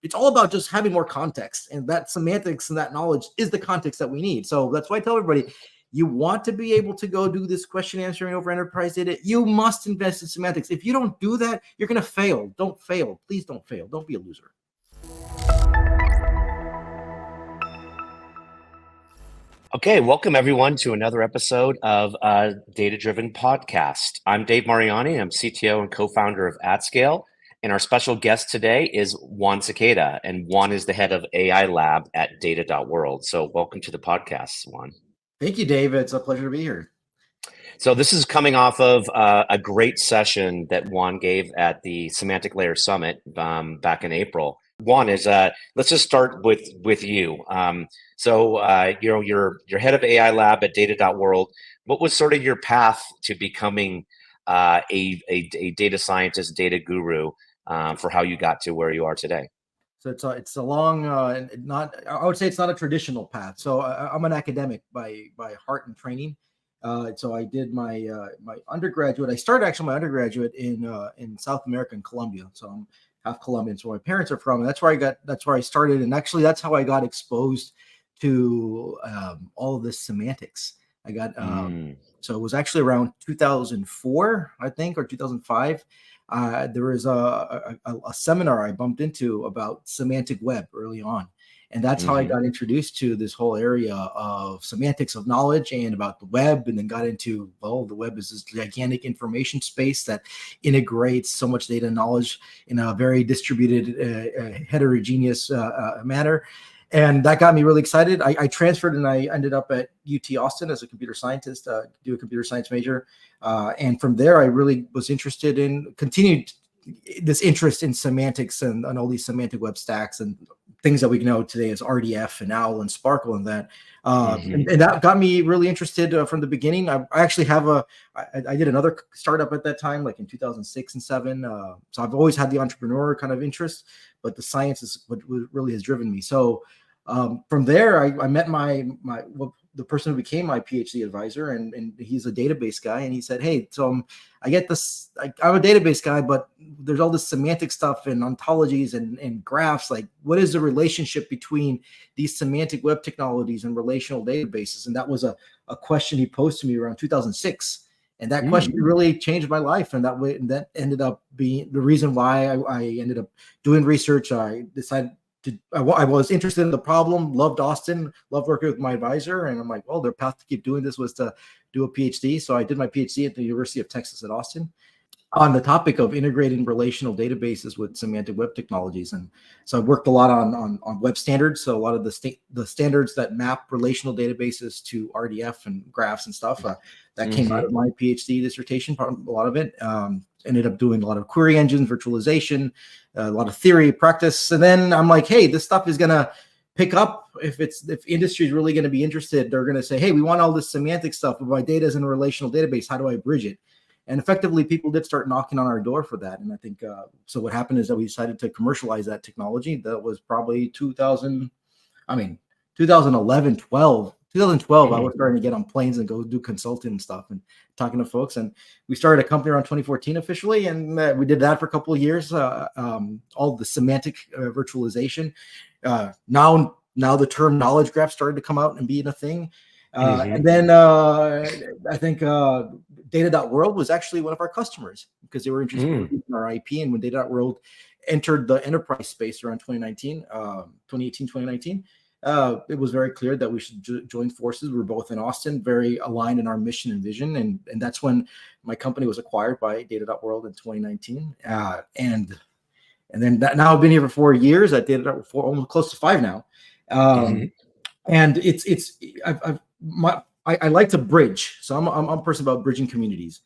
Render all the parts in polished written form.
it's all about just having more context, and that semantics and that knowledge is the context that we need. So that's why I tell everybody, you want to be able to go do this question answering over enterprise data, you must invest in semantics. If you don't do that, you're going to fail. Don't fail. Please don't fail. Don't be a loser. Okay, welcome everyone to another episode of Data Driven Podcast. I'm Dave Mariani. I'm CTO and co-founder of AtScale. And our special guest today is Juan Sequeda. And Juan is the head of AI lab at data.world. So welcome to the podcast, Juan. Thank you, Dave. It's a pleasure to be here. So this is coming off of a great session that Juan gave at the Semantic Layer Summit back in April. Juan, let's just start with you. You're head of AI lab at data.world. What was sort of your path to becoming a data scientist, data guru, for how you got to where you are today? So it's a long, I would say it's not a traditional path. So I'm an academic by heart and training. So I did my undergraduate. I started actually my undergraduate in South America in Colombia. So I'm half Colombian. So my parents are from, and that's where I started. And actually, that's how I got exposed to all of this semantics. I got so it was actually around 2004, I think, or 2005. There was a seminar I bumped into about semantic web early on. And that's how I got introduced to this whole area of semantics of knowledge and about the web, and then got into, well, the web is this gigantic information space that integrates so much data and knowledge in a very distributed, heterogeneous manner. And that got me really excited. I transferred and I ended up at UT Austin as a computer scientist, do a computer science major. And from there, I really was interested in, continued this interest in semantics and all these semantic web stacks and things that we know today as RDF and OWL and Sparkle and that. And that got me really interested from the beginning. I actually have I did another startup at that time, like in 2006 and 7. So I've always had the entrepreneur kind of interest, but the science is what really has driven me. So from there, I met the person who became my PhD advisor, and he's a database guy. And he said, hey, so I get this, I'm a database guy, but there's all this semantic stuff and ontologies and graphs. Like, what is the relationship between these semantic web technologies and relational databases? And that was a question he posed to me around 2006. And that question really changed my life. And that ended up being the reason why I ended up doing research. I decided I was interested in the problem, loved Austin, loved working with my advisor. And I'm like, well, their path to keep doing this was to do a PhD. So I did my PhD at the University of Texas at Austin on the topic of integrating relational databases with semantic web technologies. And so I worked a lot on web standards. So a lot of the standards that map relational databases to RDF and graphs and stuff that came out of my PhD dissertation, a lot of it. Ended up doing a lot of query engines, virtualization, a lot of theory, practice. And then I'm like, hey, this stuff is going to pick up. If industry is really going to be interested, they're going to say, hey, we want all this semantic stuff, but my data is in a relational database. How do I bridge it? And effectively, people did start knocking on our door for that. And I think, so what happened is that we decided to commercialize that technology. That was probably 2011, 12. 2012, I was starting to get on planes and go do consulting and stuff and talking to folks. And we started a company around 2014 officially. And we did that for a couple of years, all the semantic virtualization. Now the term knowledge graph started to come out and being a thing. And then I think data.world was actually one of our customers because they were interested in our IP. And when data.world entered the enterprise space around 2018, 2019, it was very clear that we should join forces. We were both in Austin, very aligned in our mission and vision. And that's when my company was acquired by data.world in 2019. And then now I've been here for 4 years. I did it for almost close to 5 now. And I like to bridge. So I'm a person about bridging communities,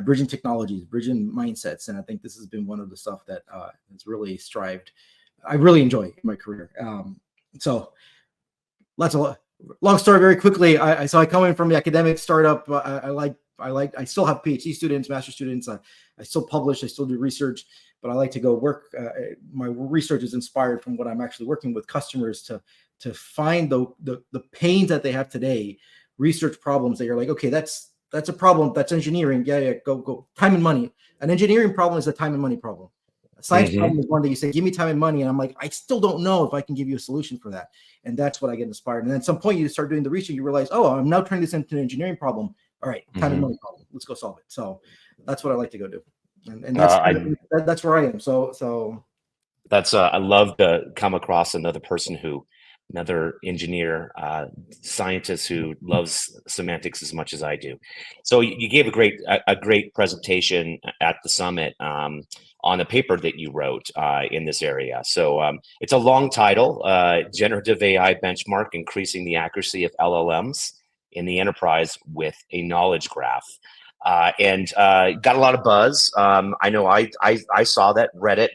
bridging technologies, bridging mindsets. And I think this has been one of the stuff that has really strived. I really enjoy in my career. So that's a long story very quickly. So I come in from the academic startup. I still have PhD students, master students. I still publish, I still do research, but I like to go work. My research is inspired from what I'm actually working with customers to find the pains that they have today, research problems that you're like, okay, that's a problem. That's engineering. Yeah, go. Time and money. An engineering problem is a time and money problem. A science problem is one that you say, give me time and money. And I'm like, I still don't know if I can give you a solution for that. And that's what I get inspired. And then at some point you start doing the research, you realize, oh, I'm now turning this into an engineering problem. All right, time and money problem. Let's go solve it. So that's what I like to go do. And that's where I am. So that's I love to come across another engineer, scientist who loves semantics as much as I do. So you gave a great presentation at the summit on a paper that you wrote in this area. So it's a long title, Generative AI Benchmark, Increasing the Accuracy of LLMs in the Enterprise with a Knowledge Graph. And got a lot of buzz. I know I saw that, read it,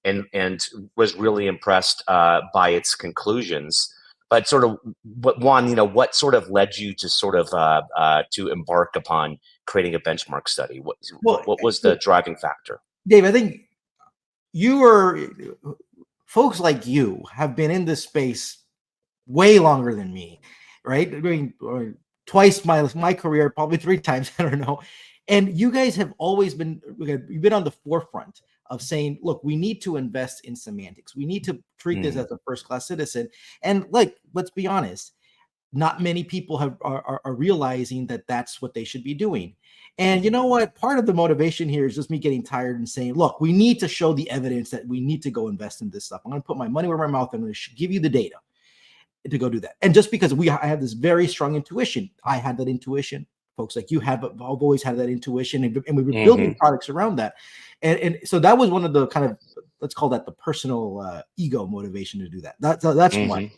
and was really impressed by its conclusions. But sort of, what sort of led you to sort of to embark upon creating a benchmark study? What was the driving factor? Dave, I think folks like you have been in this space way longer than me, right? I mean, twice my career, probably 3 times, I don't know. And you guys have always you've been on the forefront of saying, look, we need to invest in semantics. We need to treat this as a first-class citizen. And like, let's be honest, not many people are realizing that that's what they should be doing. And you know what? Part of the motivation here is just me getting tired and saying, look, we need to show the evidence that we need to go invest in this stuff. I'm going to put my money where my mouth is. I'm going to give you the data to go do that. And just because I have this very strong intuition, I had that intuition. Folks like you have always had that intuition, and we were building products around that. And so that was one of the kind of, let's call that the personal ego motivation to do that. That's one.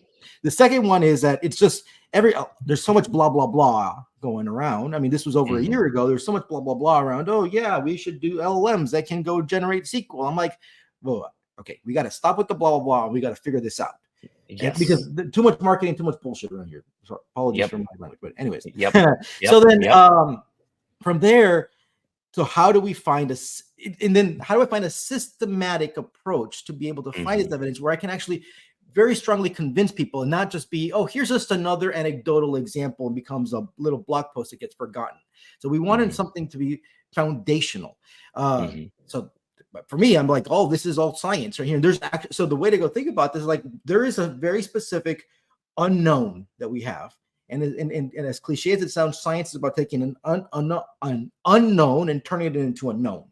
The second one is that it's just there's so much blah, blah, blah going around. I mean, this was over a year ago. There's so much blah, blah, blah around. Oh yeah, we should do LLMs that can go generate SQL. I'm like, well, okay, we got to stop with the blah, blah, blah. We got to figure this out. Yes. Because too much marketing, too much bullshit around here. So apologies for my language, but anyways. So then from there, so how do we find a systematic approach to be able to find this evidence where I can actually very strongly convince people and not just be, oh, here's just another anecdotal example and becomes a little blog post that gets forgotten. So we wanted something to be foundational. So but for me, I'm like, oh, this is all science right here. And so the way to go think about this is like, there is a very specific unknown that we have. And as cliche as it sounds, science is about taking an unknown and turning it into a known.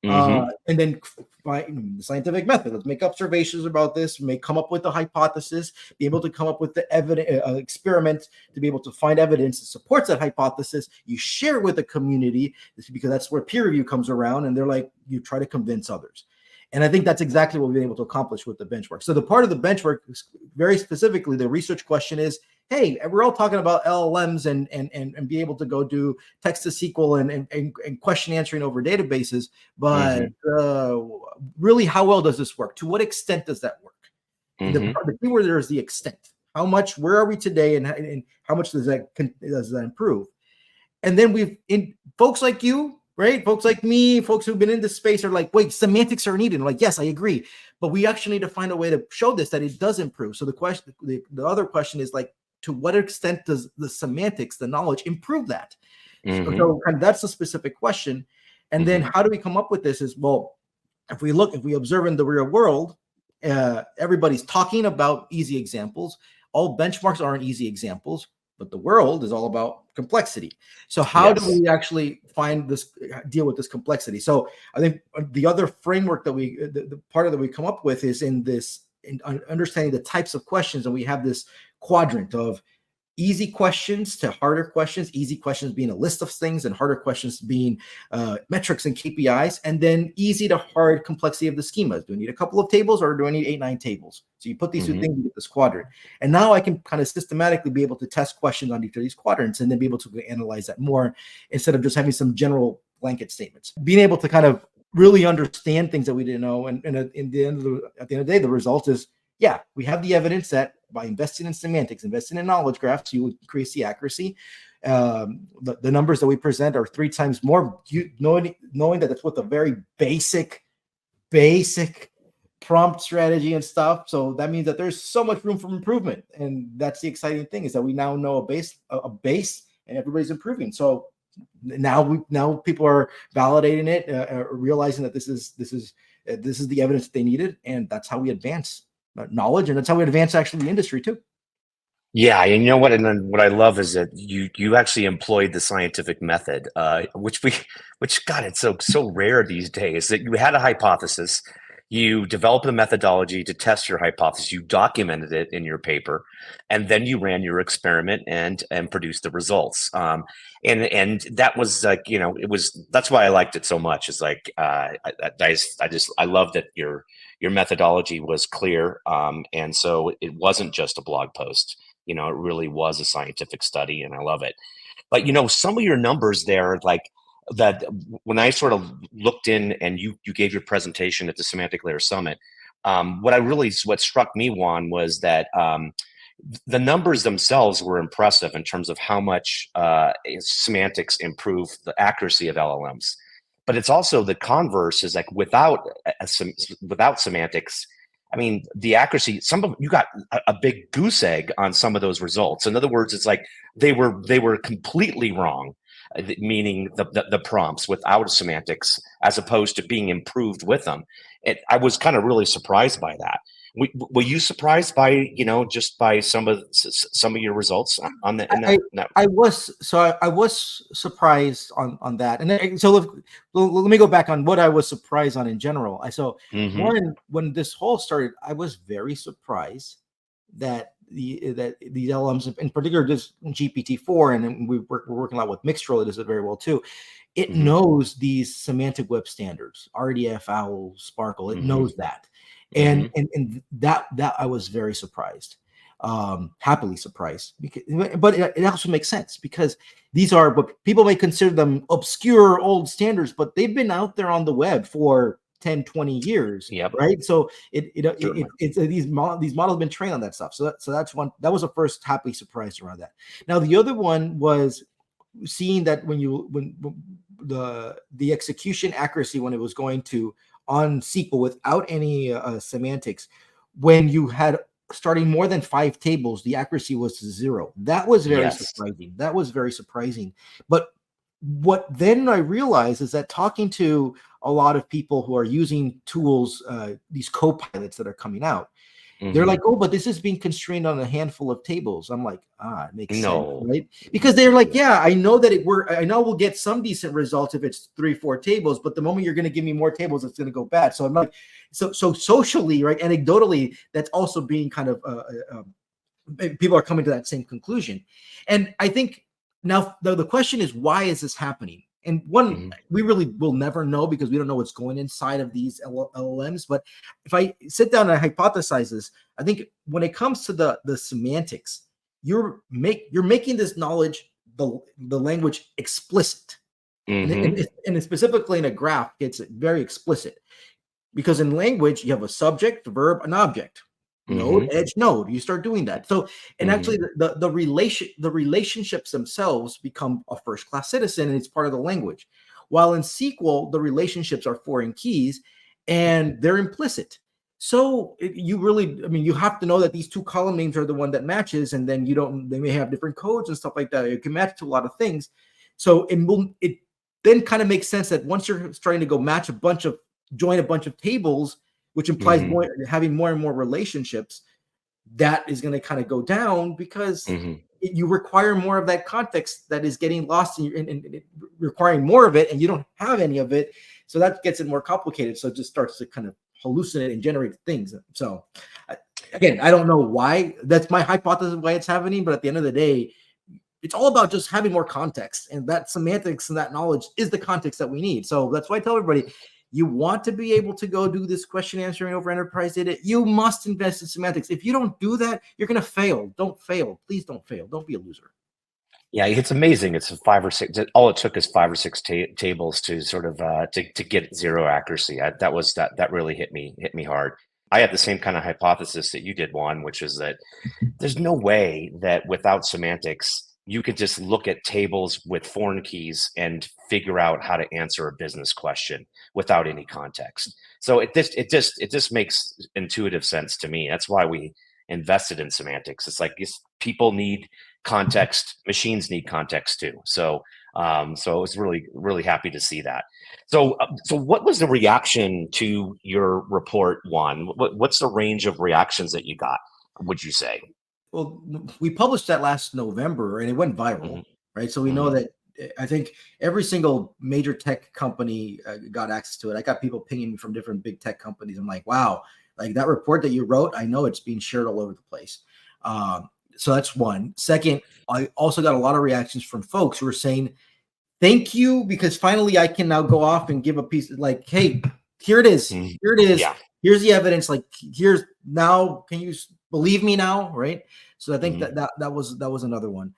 And then the scientific method, let's make observations about this, may come up with a hypothesis, be able to come up with the evidence, experiment to be able to find evidence that supports that hypothesis. You share it with the community because that's where peer review comes around, and they're like, you try to convince others. And I think that's exactly what we've been able to accomplish with the benchmark. So the part of the benchmark, very specifically, the research question is, hey, we're all talking about LLMs and be able to go do text to SQL and question answering over databases. But really, how well does this work? To what extent does that work? The key word there is the extent. How much? Where are we today, and how much does that improve? And then folks like you, right? Folks like me, folks who've been in this space are like, wait, semantics are needed. I'm like, yes, I agree. But we actually need to find a way to show this, that it does improve. So the other question is like, to what extent does the semantics, the knowledge, improve that? So and that's a specific question. And then how do we come up with this is, well, if we observe in the real world, everybody's talking about easy examples. All benchmarks aren't easy examples, but the world is all about complexity. So how do we actually deal with this complexity? So I think the other framework that the part of that we come up with is in understanding the types of questions. And we have this quadrant of easy questions to harder questions, easy questions being a list of things and harder questions being metrics and KPIs, and then easy to hard complexity of the schemas. Do I need a couple of tables or do I need 8-9 tables? So you put these 2 things into this quadrant. And now I can kind of systematically be able to test questions on each of these quadrants and then be able to analyze that more instead of just having some general blanket statements. Being able to kind of really understand things that we didn't know. And at the end of the day, the result is, yeah, we have the evidence that by investing in semantics, investing in knowledge graphs, you increase the accuracy. The numbers that we present are 3 times more, knowing that it's with a very basic prompt strategy and stuff. So that means that there's so much room for improvement. And that's the exciting thing, is that we now know a base and everybody's improving. So now people are validating it, realizing that this is This is the evidence that they needed, and that's how we advance knowledge, and that's how we advance actually the industry too. Yeah, and you know what? And then what I love is that you actually employed the scientific method, which God, it's so rare these days. That you had a hypothesis, you developed a methodology to test your hypothesis, you documented it in your paper, and then you ran your experiment and produced the results. And that was like, it was, that's why I liked it so much. It's like I love that your methodology was clear, and so it wasn't just a blog post. It really was a scientific study, and I love it. But some of your numbers there, like that, when I sort of looked in and you gave your presentation at the Semantic Layer Summit, what struck me, Juan, was that the numbers themselves were impressive in terms of how much semantics improve the accuracy of LLMs. But it's also the converse is like without semantics, I mean, the accuracy, you got a big goose egg on some of those results. In other words, it's like they were completely wrong, meaning the prompts without semantics, as opposed to being improved with them. I was kind of really surprised by that. Were you surprised by, just by some of your results on that? I was surprised on that, and then, so let me go back on what I was surprised on in general. One, when this whole started, I was very surprised that these LLMs, in particular, this GPT-4, and we're working a lot with Mixtral. It does it very well too. It knows these semantic web standards, RDF, OWL, Sparkle. It knows that. And that I was very surprised, happily surprised, but it also makes sense because these are what people may consider them obscure old standards, but they've been out there on the web for 10, 20 years. Yep. Right. So these models have been trained on that stuff. So that's one. That was the first happily surprised around that. Now the other one was seeing that when the execution accuracy, when it was going to on SQL without any semantics, when you had starting more than 5 tables, the accuracy was 0. That was very surprising. That was very surprising. But what then I realized is that talking to a lot of people who are using tools, these copilots that are coming out, they're like, oh, but this is being constrained on a handful of tables. I'm like, it makes sense, right? Because they're like, yeah, I know that I know we'll get some decent results if it's 3-4 tables, but the moment you're going to give me more tables, it's going to go bad. So I'm like, so socially, right, anecdotally, that's also being kind of people are coming to that same conclusion. And I think now the question is, why is this happening? And one, we really will never know because we don't know what's going inside of these LLMs. But if I sit down and hypothesize this, I think when it comes to the semantics, you're making this knowledge, the language, explicit. And specifically in a graph, it's very explicit. Because in language, you have a subject, verb, an object. Node, edge, node. You start doing that. So, and actually the relationships themselves become a first-class citizen, and it's part of the language. While in SQL, the relationships are foreign keys and they're implicit. So you have to know that these 2 column names are the one that matches, and then they may have different codes and stuff like that. It can match to a lot of things. So it then kind of makes sense that once you're starting to go join a bunch of tables, which implies having more and more relationships, that is going to kind of go down because you require more of that context that is getting lost and requiring more of it, and you don't have any of it. So that gets it more complicated. So it just starts to kind of hallucinate and generate things. So again, I don't know why. That's my hypothesis of why it's happening. But at the end of the day, it's all about just having more context, and that semantics and that knowledge is the context that we need. So that's why I tell everybody, you want to be able to go do this question answering over enterprise data, you must invest in semantics. If you don't do that, you're going to fail. Don't fail. Please don't fail. Don't be a loser. Yeah, it's amazing. It's 5 or 6. All it took is 5 or 6 tables to sort of to get 0 accuracy. That really hit me hard. I had the same kind of hypothesis that you did, Juan, which is that there's no way that without semantics you could just look at tables with foreign keys and figure out how to answer a business question without any context. So it just makes intuitive sense to me. That's why we invested in semantics. It's like people need context, machines need context too. So So I was really happy to see that. So what was the reaction to your report, Juan? What's the range of reactions that you got, would you say? Well, we published that last November and it went viral, Hmm. right? So we know Hmm. that I think every single major tech company got access to it. I got people pinging me from different big tech companies. I'm like, wow, like that report that you wrote, I know it's being shared all over the place. So that's one. Second, I also got a lot of reactions from folks who were saying, thank you, because finally I can now go off and give a piece of like, hey, here it is. Hmm. Here it is. Yeah. Here's the evidence. Like, here's now. Can you believe me now? Right. So I think Hmm. that was another one.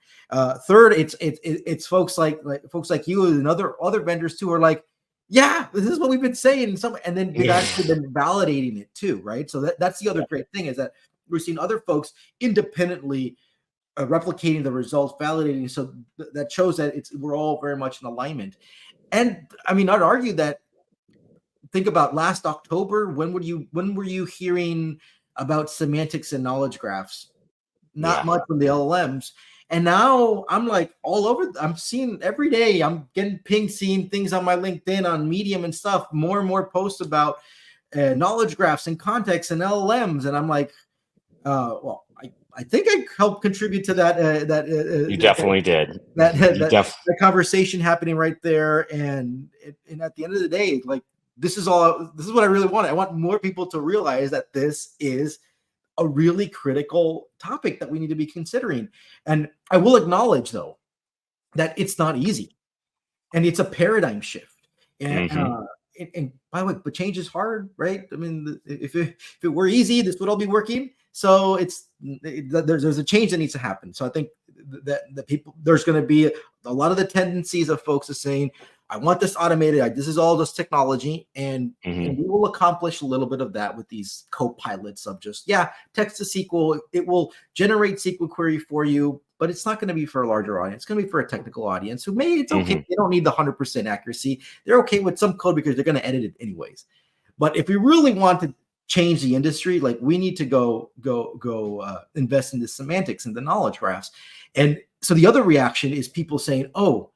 Third, it's folks like folks like you and other vendors too are like, yeah, this is what we've been saying. And then they've Yeah. actually been validating it too, right? So that's the other Yeah. great thing is that we're seeing other folks independently replicating the results, validating. So that shows that we're all very much in alignment. And I mean, I'd argue that think about last October. When were you hearing about semantics and knowledge graphs? Not Yeah. much from the LLMs. And now I'm like all over. I'm seeing every day. I'm getting pinged, seeing things on my LinkedIn, on Medium and stuff. More and more posts about knowledge graphs and context and LLMs. And I'm like, well, I think I helped contribute to You definitely did. that You that def. that conversation happening right there. And at the end of the day, like this is what I really want. I want more people to realize that this is a really critical topic that we need to be considering. And I will acknowledge though that it's not easy and it's a paradigm shift. And Hmm. and by the way, but change is hard, right? I mean, if it were easy, this would all be working. So there's a change that needs to happen. So I think that the people there's going to be a lot of the tendencies of folks are saying, I want this automated. This is all just technology, and we Hmm. will accomplish a little bit of that with these co-pilots of just text to SQL. It will generate SQL query for you, but it's not going to be for a larger audience. It's going to be for a technical audience who it's okay. Hmm. They don't need the 100% accuracy. They're okay with some code because they're going to edit it anyways. But if we really want to change the industry, like we need to go invest in the semantics and the knowledge graphs. And so the other reaction is people saying, oh,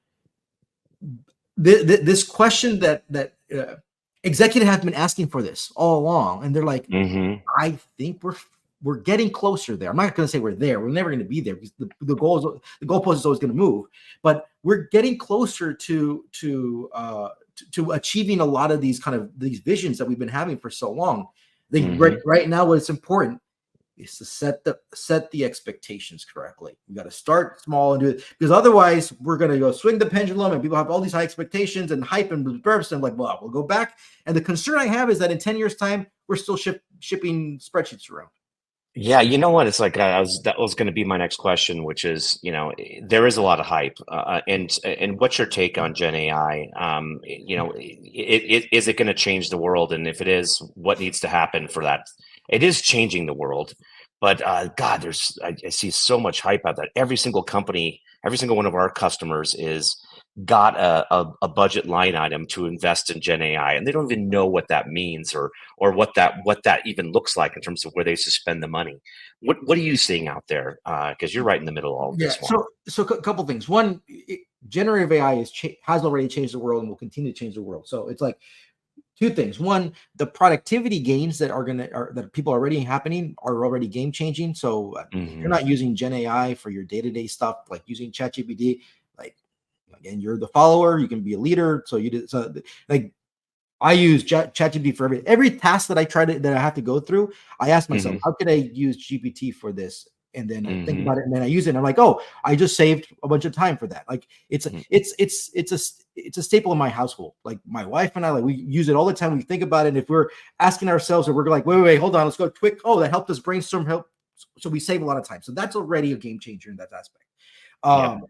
this question that executive have been asking for this all along, and they're like, Hmm. I think we're getting closer there. I'm not going to say we're there. We're never going to be there because the goalpost is always going to move. But we're getting closer to achieving a lot of these these visions that we've been having for so long. I think Hmm. right now, what's important is to set the expectations correctly. We got to start small and do it, because otherwise we're going to go swing the pendulum and people have all these high expectations and hype and bursts and like, well, we'll go back. And the concern I have is that in 10 years time, we're still shipping spreadsheets around. Yeah, you know what? It's like that was going to be my next question, which is, there is a lot of hype, and what's your take on Gen AI? Is it going to change the world? And if it is, what needs to happen for that? It is changing the world, but God, I see so much hype out there. Every single company, every single one of our customers is got a budget line item to invest in Gen AI, and they don't even know what that means or what that even looks like in terms of where they should spend the money. What are you seeing out there? Because you're right in the middle of all of Yeah. this one. So a couple things. One, generative AI has already changed the world and will continue to change the world. So it's like two things. One, the productivity gains that people are already happening are already game changing. So if you're Hmm. not using Gen AI for your day to day stuff, like using ChatGPT, like again, you're the follower, you can be a leader. So like I use ChatGPT for every task that that I have to go through. I ask myself, Hmm. how could I use GPT for this? And then I think Hmm. about it, and then I use it. And I'm like, oh, I just saved a bunch of time for that. Like it's a staple in my household. Like my wife and I, like we use it all the time. We think about it. And if we're asking ourselves, or we're like, wait, hold on, let's go quick. Oh, that helped us brainstorm. So we save a lot of time. So that's already a game changer in that aspect. Yep.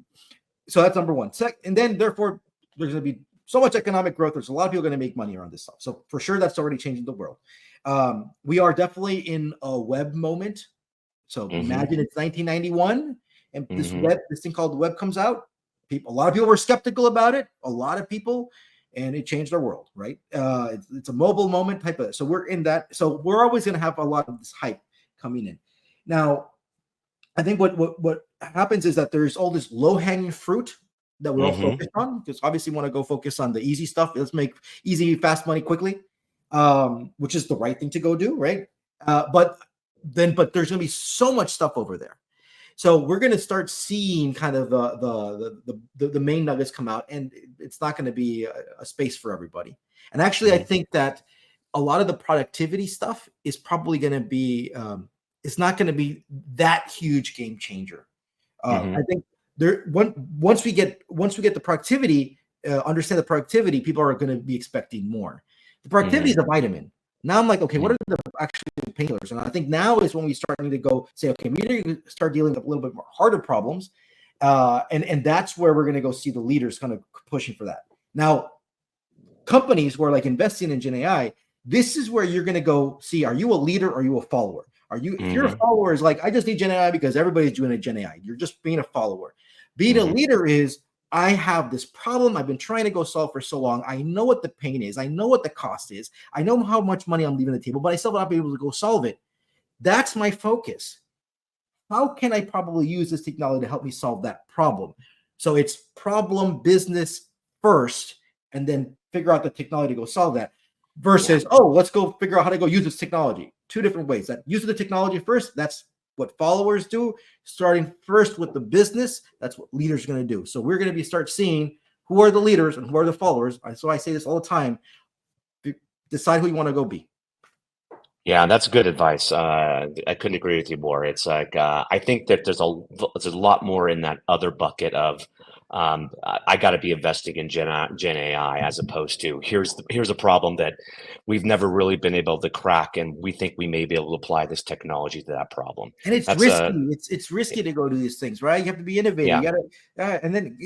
So that's number one. And then therefore, there's going to be so much economic growth. There's a lot of people going to make money around this stuff. So for sure, that's already changing the world. We are definitely in a web moment. So Hmm. imagine it's 1991 and Hmm. this thing called the web comes out. A lot of people were skeptical about it. A lot of people, and it changed our world, right? It's a mobile moment type of. So we're in that. So we're always going to have a lot of this hype coming in. Now, I think what happens is that there's all this low hanging fruit that we're all focused on, because obviously we want to go focus on the easy stuff. Let's make easy, fast money quickly, which is the right thing to go do, right? But there's going to be so much stuff over there. So we're going to start seeing kind of the main nuggets come out, and it's not going to be a space for everybody. And actually, I think that a lot of the productivity stuff is probably going to be it's not going to be that huge game changer. I think once we get the productivity, understand the productivity, people are going to be expecting more. The productivity is a vitamin. Now I'm like, okay, what are the actually painkillers? And I think now is when we start to go say, okay, we need to start dealing with a little bit more harder problems, and that's where we're going to go see the leaders kind of pushing for that. Now, companies who are like investing in Gen AI, this is where you're going to go see: are you a leader or are you a follower? Are you if you're a follower is like, I just need Gen AI because everybody's doing a Gen AI. You're just being a follower. Being a leader is, I have this problem I've been trying to go solve for so long. I know what the pain is. I know what the cost is. I know how much money I'm leaving on the table, but I still will not be able to go solve it. That's my focus. How can I probably use this technology to help me solve that problem? So it's problem business first, and then figure out the technology to go solve that. Versus, let's go figure out how to go use this technology. Two different ways. That using the technology first, that's what followers do. Starting first with the business, that's what leaders are going to do. So we're going to start seeing who are the leaders and who are the followers. So I say this all the time: decide who you want to go be. Yeah, that's good advice. I couldn't agree with you more. It's like I think that there's a lot more in that other bucket of I got to be investing in Gen AI, as opposed to here's a problem that we've never really been able to crack, and we think we may be able to apply this technology to that problem. And it's risky. It's risky to go do these things, right? You have to be innovative. Yeah. You got to, and then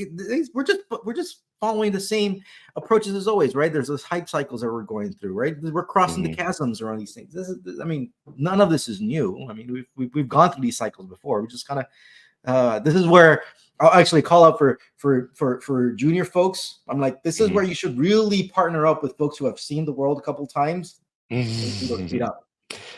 we're just following the same approaches as always, right? There's those hype cycles that we're going through, right? We're crossing the chasms around these things. None of this is new. I mean, we've gone through these cycles before. We just kind of this is where I'll actually call out for junior folks. I'm like, this is where you should really partner up with folks who have seen the world a couple times. Speed up.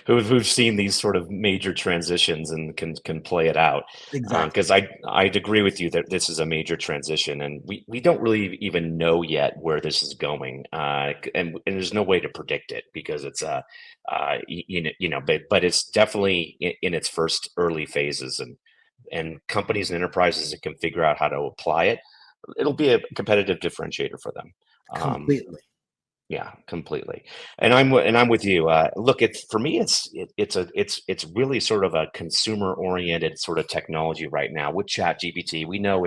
Who've seen these sort of major transitions and can play it out. Exactly. Because I'd agree with you that this is a major transition, and we don't really even know yet where this is going, and there's no way to predict it, because it's but it's definitely in its first early phases, and companies and enterprises that can figure out how to apply it, it'll be a competitive differentiator for them. Completely. Yeah, completely. And I'm with you. Look, for me, it's really sort of a consumer oriented sort of technology right now with ChatGPT. We know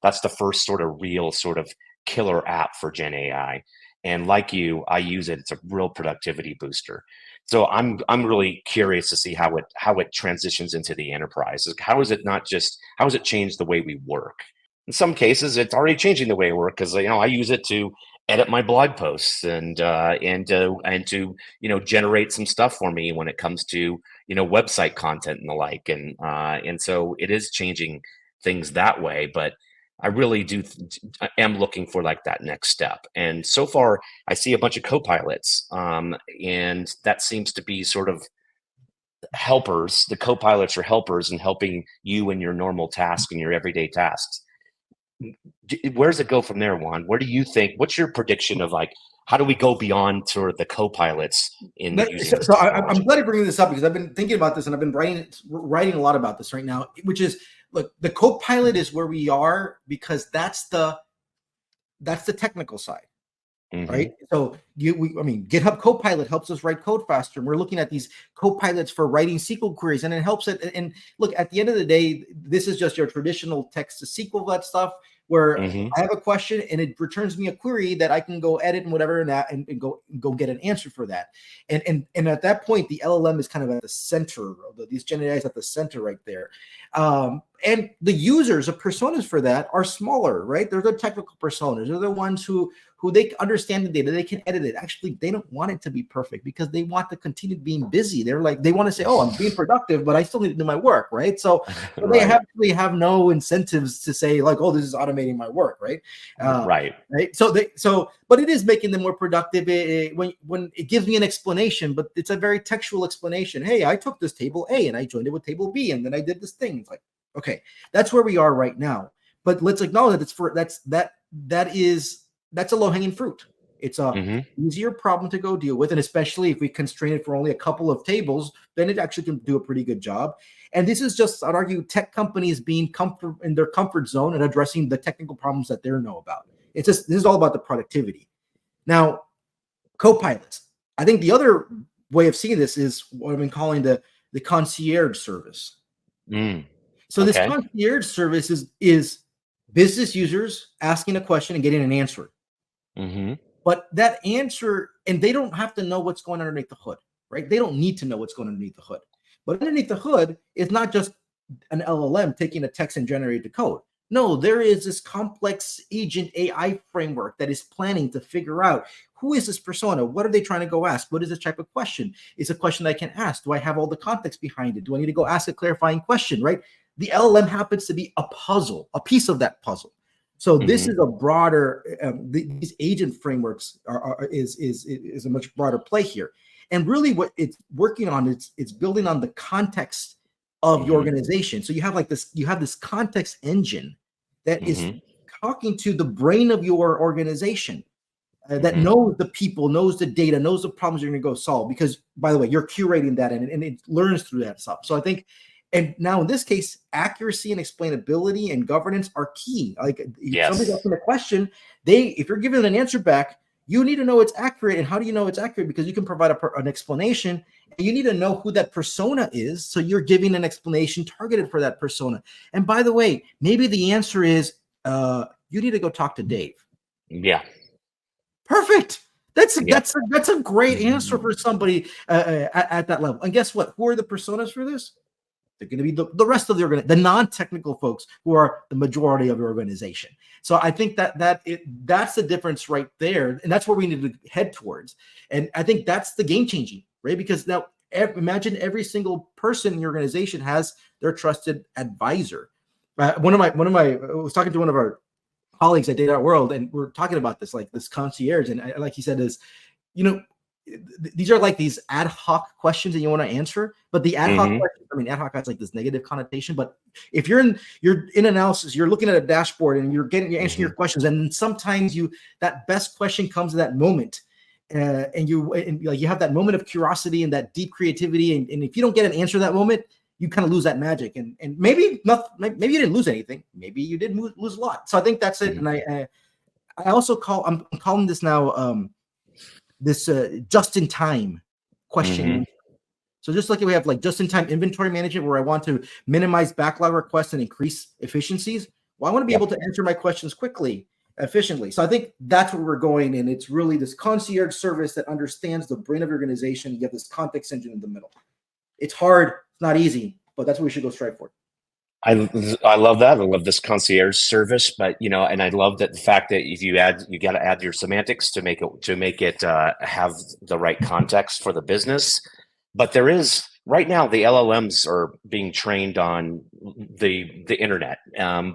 that's the first sort of real sort of killer app for Gen AI. And like you, I use it. It's a real productivity booster. So I'm really curious to see how it transitions into the enterprise. How is it changed the way we work? In some cases, it's already changing the way I work, because I use it to edit my blog posts and to generate some stuff for me when it comes to website content and the like, and so it is changing things that way. But I really am looking for like that next step. And so far, I see a bunch of copilots, and that seems to be sort of helpers. The copilots are helpers in helping you in your normal task and your everyday tasks. Where does it go from there, Juan? Where do you think? What's your prediction of like how do we go beyond sort of the co-pilots in using this technology? I'm glad you're bringing this up, because I've been thinking about this, and I've been writing a lot about this right now. Which is, look, the co-pilot is where we are because that's the technical side. Right. So GitHub Copilot helps us write code faster. And we're looking at these copilots for writing SQL queries, and it helps it. And look, at the end of the day, this is just your traditional text to SQL, that stuff where I have a question and it returns me a query that I can go edit and whatever, and go get an answer for that. And at that point, the LLM is kind of at the center. These Gen AI is at the center right there. And the users, the personas for that are smaller, right? They're the technical personas. They're the ones who they understand the data. They can edit it. Actually, they don't want it to be perfect because they want to continue being busy. They're like, they want to say, oh, I'm being productive, but I still need to do my work, right? So they actually have no incentives to say like, oh, this is automating my work, right? Right. But it is making them more productive when it gives me an explanation, but it's a very textual explanation. Hey, I took this table A and I joined it with table B, and then I did this thing. It's like, okay, that's where we are right now. but let's acknowledge that's a low-hanging fruit. It's a easier problem to go deal with, and especially if we constrain it for only a couple of tables, then it actually can do a pretty good job. And this is just, I'd argue, tech companies being in their comfort zone and addressing the technical problems that they know about. This is all about the productivity. Now, copilots. I think the other way of seeing this is what I've been calling the concierge service. So this concierge service is business users asking a question and getting an answer. But that answer, and they don't have to know what's going on underneath the hood, right? They don't need to know what's going on underneath the hood. But underneath the hood is not just an LLM taking a text and generating the code. No, there is this complex agent AI framework that is planning to figure out who is this persona? What are they trying to go ask? What is this type of question? Is a question that I can ask? Do I have all the context behind it? Do I need to go ask a clarifying question, right? The LLM happens to be a puzzle, a piece of that puzzle. So this is a broader, these agent frameworks is a much broader play here. And really what it's working on, it's building on the context of your organization. So you have this context engine that is talking to the brain of your organization that knows the people, knows the data, knows the problems you're going to go solve. Because, by the way, you're curating that and it learns through that stuff. So I think, and now in this case, accuracy and explainability and governance are key. Like if somebody's asking a question, if you're giving an answer back, you need to know it's accurate. And how do you know it's accurate? Because you can provide an explanation. And you need to know who that persona is. So you're giving an explanation targeted for that persona. And by the way, maybe the answer is you need to go talk to Dave. Yeah. Perfect. That's a great answer for somebody at that level. And guess what? Who are the personas for this? They're going to be the rest of the non-technical folks who are the majority of your organization. So I think that's the difference right there. And that's where we need to head towards. And I think that's the game changing, right? Because now imagine every single person in your organization has their trusted advisor. I was talking to one of our colleagues at data.world, and we're talking about this, like this concierge. And like he said, these are like these ad hoc questions that you want to answer, but the ad hoc questions, I mean, ad hoc has like this negative connotation, but if you're in analysis, you're looking at a dashboard and you're answering your questions. And sometimes that best question comes at that moment. And you have that moment of curiosity and that deep creativity. And if you don't get an answer that moment, you kind of lose that magic. And maybe you didn't lose anything. Maybe you did lose a lot. So I think that's it. And I also I'm calling this now, this just-in-time question. So just like we have like just-in-time inventory management where I want to minimize backlog requests and increase efficiencies, well, I want to be able to answer my questions quickly, efficiently. So I think that's where we're going, and it's really this concierge service that understands the brain of your organization. You have this context engine in the middle. It's hard, it's not easy, but that's what we should go strive for. I love that. I love this concierge service, but and I love that the fact that if you got to add your semantics to make it have the right context for the business. But there is right now the LLMs are being trained on the internet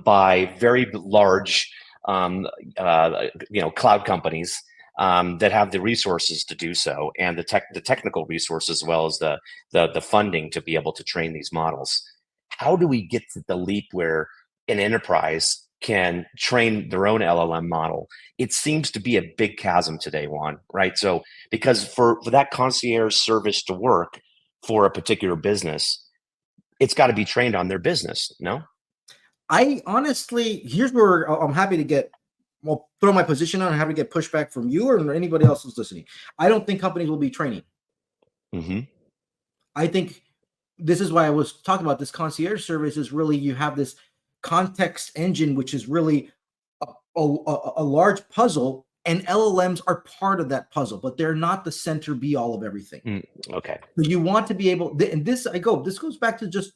by very large cloud companies that have the resources to do so, and the technical resources as well as the funding to be able to train these models. How do we get to the leap where an enterprise can train their own LLM model? It seems to be a big chasm today, Juan, right? So because for that concierge service to work for a particular business, it's got to be trained on their business, no? I honestly, here's where I'm happy to throw my position on and happy to get pushback from you or anybody else who's listening. I don't think companies will be training. I think this is why I was talking about this concierge service is really, you have this context engine, which is really a large puzzle, and LLMs are part of that puzzle, but they're not the center be all of everything. Okay. So you want to be able, and this goes back to just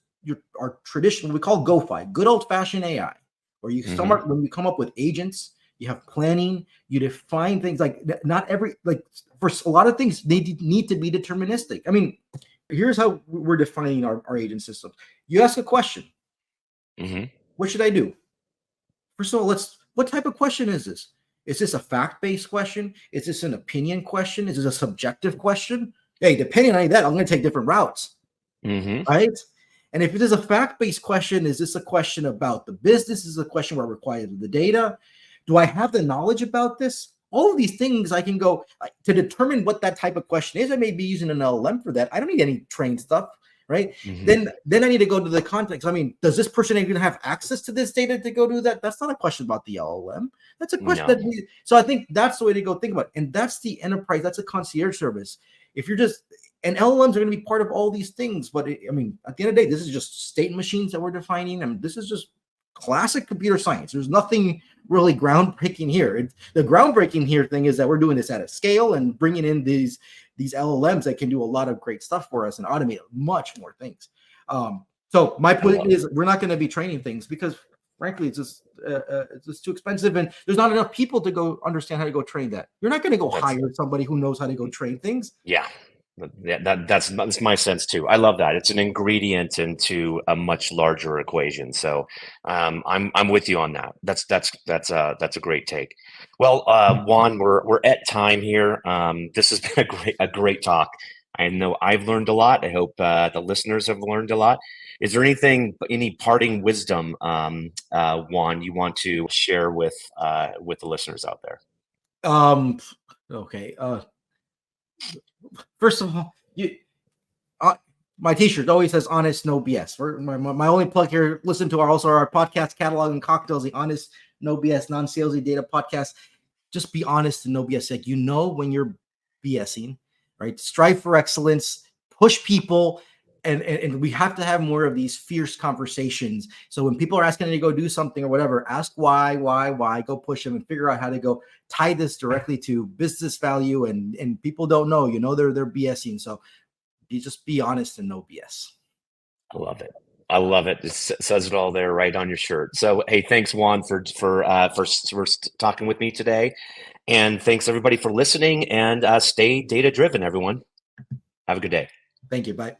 our traditional, we call GoFi, good old fashioned AI, where you when you come up with agents, you have planning, you define things like for a lot of things, they need to be deterministic. I mean, here's how we're defining our agent systems. You ask a question. What should I do? First of all, what type of question is this? Is this a fact-based question? Is this an opinion question? Is this a subjective question? Hey, depending on that, I'm going to take different routes, right? And if it is a fact-based question, is this a question about the business? Is this a question where I require the data? Do I have the knowledge about this? All of these things I can go to determine what that type of question is. I may be using an LLM for that. I don't need any trained stuff, right? Then I need to go to the context. I mean, does this person even have access to this data to go do that? That's not a question about the LLM. That's a question so I think that's the way to go think about it. And that's the enterprise. That's a concierge service. If you're just, and LLMs are going to be part of all these things. But I mean, at the end of the day, this is just state machines that we're defining. I mean, this is just classic computer science. There's nothing really groundbreaking here. The groundbreaking here thing is that we're doing this at a scale and bringing in these LLMs that can do a lot of great stuff for us and automate much more things. So my point is we're not going to be training things because frankly, it's just too expensive and there's not enough people to go understand how to go train that. You're not going to go hire somebody who knows how to go train things. Yeah. That's my sense too. I love that. It's an ingredient into a much larger equation. So I'm with you on that. That's a great take. Well, Juan, we're at time here. This has been a great talk. I know I've learned a lot. I hope the listeners have learned a lot. Is there any parting wisdom, Juan, you want to share with the listeners out there? Okay. First of all, my T-shirt always says "honest, no BS." My only plug here. Listen to our podcast catalog and cocktails, the honest, no BS, non-salesy data podcast. Just be honest and no BS. Like when you're BSing, right? Strive for excellence, push people, and we have to have more of these fierce conversations. So when people are asking you to go do something or whatever, ask why, go push them and figure out how to go tie this directly to business value. And people don't know, they're BSing. So you just be honest and no BS. I love it. It says it all there right on your shirt. So, hey, thanks Juan for talking with me today. And thanks everybody for listening and stay data driven, everyone. Have a good day. Thank you. Bye.